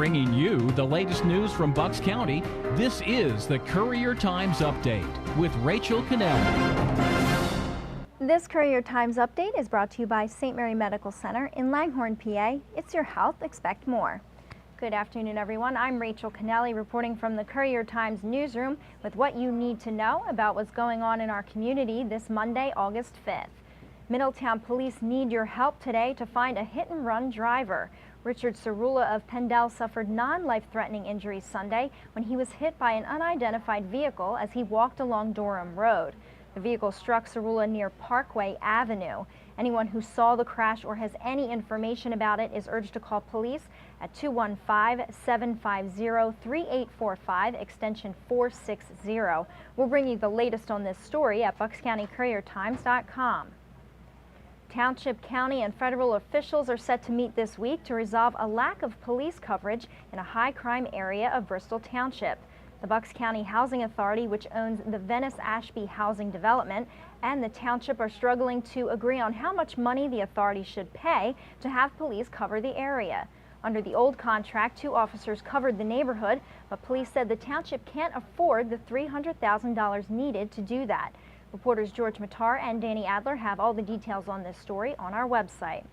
Bringing you the latest news from Bucks County, this is the Courier Times Update with Rachel Cannelli. This Courier Times Update is brought to you by St. Mary Medical Center in Langhorne, PA. It's your health, expect more. Good afternoon, everyone. I'm Rachel Cannelli reporting from the Courier Times newsroom with what you need to know about what's going on in our community this Monday, August 5th. Middletown police need your help today to find a hit-and-run driver. Richard Cerula of Pendel suffered non-life-threatening injuries Sunday when he was hit by an unidentified vehicle as he walked along Durham Road. The vehicle struck Cerula near Parkway Avenue. Anyone who saw the crash or has any information about it is urged to call police at 215-750-3845, extension 460. We'll bring you the latest on this story at buckscountycouriertimes.com. Township, county, and federal officials are set to meet this week to resolve a lack of police coverage in a high-crime area of Bristol Township. The Bucks County Housing Authority, which owns the Venice Ashby Housing Development, and the township are struggling to agree on how much money the authority should pay to have police cover the area. Under the old contract, 2 officers covered the neighborhood, but police said the township can't afford the $300,000 needed to do that. Reporters George Matar and Danny Adler have all the details on this story on our website.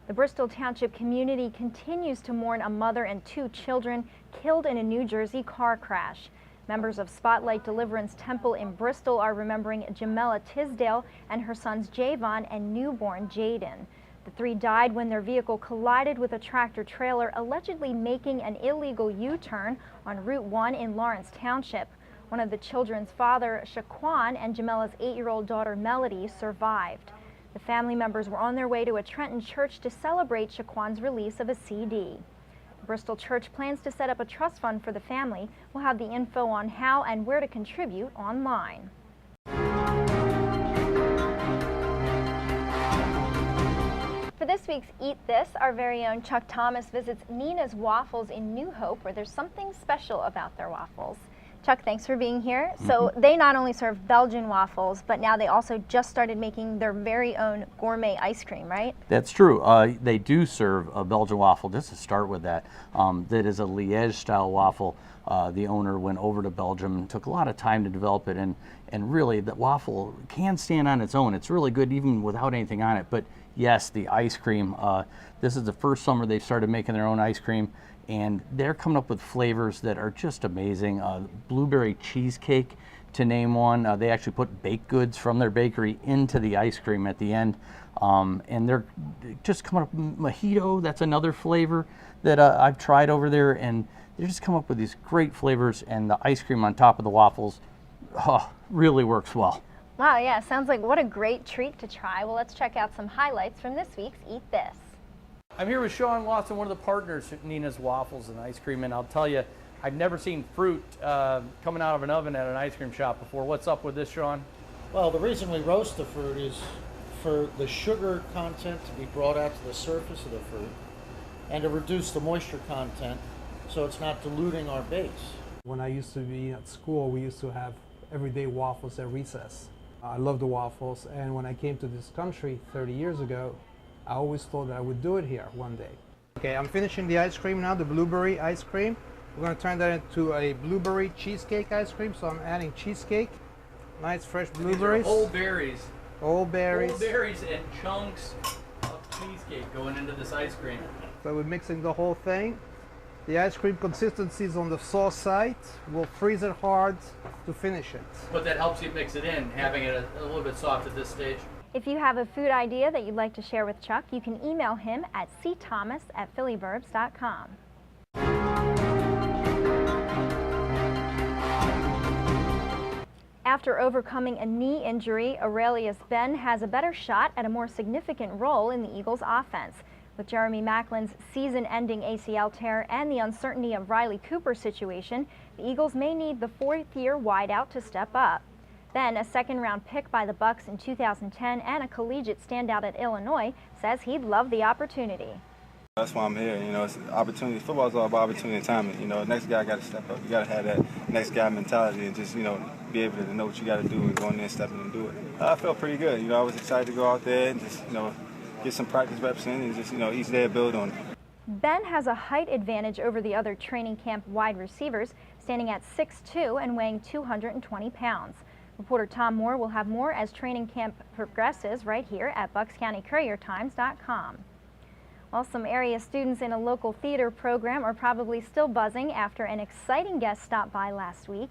The Bristol Township community continues to mourn a mother and 2 children killed in a New Jersey car crash. Members of Spotlight Deliverance Temple in Bristol are remembering Jamela Tisdale and her sons Javon and newborn Jaden. The 3 died when their vehicle collided with a tractor trailer, allegedly making an illegal U-turn on Route 1 in Lawrence Township. One of the children's father, Shaquan, and Jamela's 8-year-old daughter, Melody, survived. The family members were on their way to a Trenton church to celebrate Shaquan's release of a CD. The Bristol Church plans to set up a trust fund for the family. We'll have the info on how and where to contribute online. For this week's Eat This, our very own Chuck Thomas visits Nina's Waffles in New Hope, where there's something special about their waffles. Chuck, thanks for being here. So they not only serve Belgian waffles, but now they also just started making their very own gourmet ice cream, right? That's true. They do serve a Belgian waffle, just to start with that. That is a Liège-style waffle. The owner went over to Belgium, took a lot of time to develop it, and really the waffle can stand on its own. It's really good even without anything on it. But yes, the ice cream, this is the first summer they've started making their own ice cream. And they're coming up with flavors that are just amazing. Blueberry cheesecake, to name one. They actually put baked goods from their bakery into the ice cream at the end. And they're just coming up with mojito. That's another flavor that I've tried over there. And they just come up with these great flavors. And the ice cream on top of the waffles really works well. Wow, yeah, sounds like what a great treat to try. Well, let's check out some highlights from this week's Eat This. I'm here with Sean Lawson, one of the partners at Nina's Waffles and Ice Cream, and I'll tell you, I've never seen fruit coming out of an oven at an ice cream shop before. What's up with this, Sean? Well, the reason we roast the fruit is for the sugar content to be brought out to the surface of the fruit and to reduce the moisture content so it's not diluting our base. When I used to be at school, we used to have everyday waffles at recess. I love the waffles, and when I came to this country 30 years ago, I always thought that I would do it here one day. Okay, I'm finishing the ice cream now, the blueberry ice cream. We're going to turn that into a blueberry cheesecake ice cream, so I'm adding cheesecake, nice fresh blueberries. Whole berries. Whole berries. Whole berries and chunks of cheesecake going into this ice cream. So we're mixing the whole thing. The ice cream consistency is on the soft side. We'll freeze it hard to finish it. But that helps you mix it in, having it a little bit soft at this stage. If you have a food idea that you'd like to share with Chuck, you can email him at cthomas@phillyburbs.com. After overcoming a knee injury, Aurelius Ben has a better shot at a more significant role in the Eagles' offense. With Jeremy Macklin's season-ending ACL tear and the uncertainty of Riley Cooper's situation, the Eagles may need the 4th-year wideout to step up. Ben, a second-round pick by the Bucks in 2010 and a collegiate standout at Illinois, says he'd love the opportunity. That's why I'm here. You know, it's opportunity. Football is all about opportunity and timing. You know, next guy got to step up. You got to have that next guy mentality and just, be able to know what you got to do and go in there and step in and do it. I felt pretty good. I was excited to go out there and just, get some practice reps in and just, each day build on it. Ben has a height advantage over the other training camp wide receivers, standing at 6'2" and weighing 220 pounds. Reporter Tom Moore will have more as training camp progresses right here at BucksCountyCourierTimes.com. Well, some area students in a local theater program are probably still buzzing after an exciting guest stopped by last week.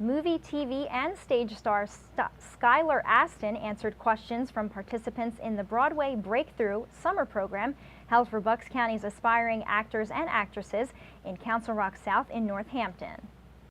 Movie, TV, and stage star Skylar Aston answered questions from participants in the Broadway Breakthrough summer program held for Bucks County's aspiring actors and actresses in Council Rock South in Northampton.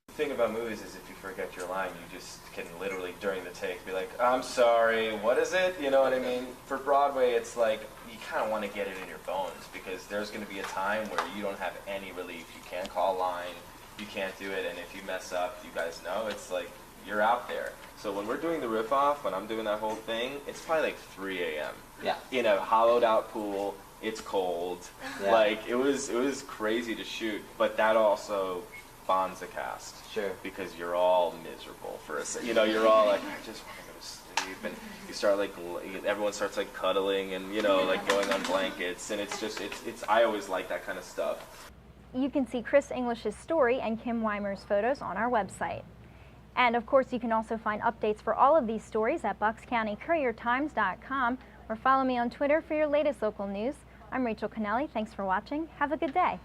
The thing about movies is if you forget your line, you just can literally during the take be like, I'm sorry, what is it? You know what I mean? For Broadway, it's like you kind of want to get it in your bones because there's going to be a time where you don't have any relief. You can't call a line. You can't do it, and if you mess up, you guys know, it's like, you're out there. So when we're doing the riff-off, when I'm doing that whole thing, it's probably like 3 a.m. Yeah. In a hollowed-out pool, it's cold. Yeah. Like, it was crazy to shoot, but that also bonds the cast. Sure. Because you're all miserable for a second. You know, you're all like, I just want to go to sleep, and you start like, everyone starts like cuddling and, you know, like going on blankets, and it's just, I always like that kind of stuff. You can see Chris English's story and Kim Weimer's photos on our website. And of course, you can also find updates for all of these stories at BucksCountyCourierTimes.com or follow me on Twitter for your latest local news. I'm Rachel Cannelli. Thanks for watching. Have a good day.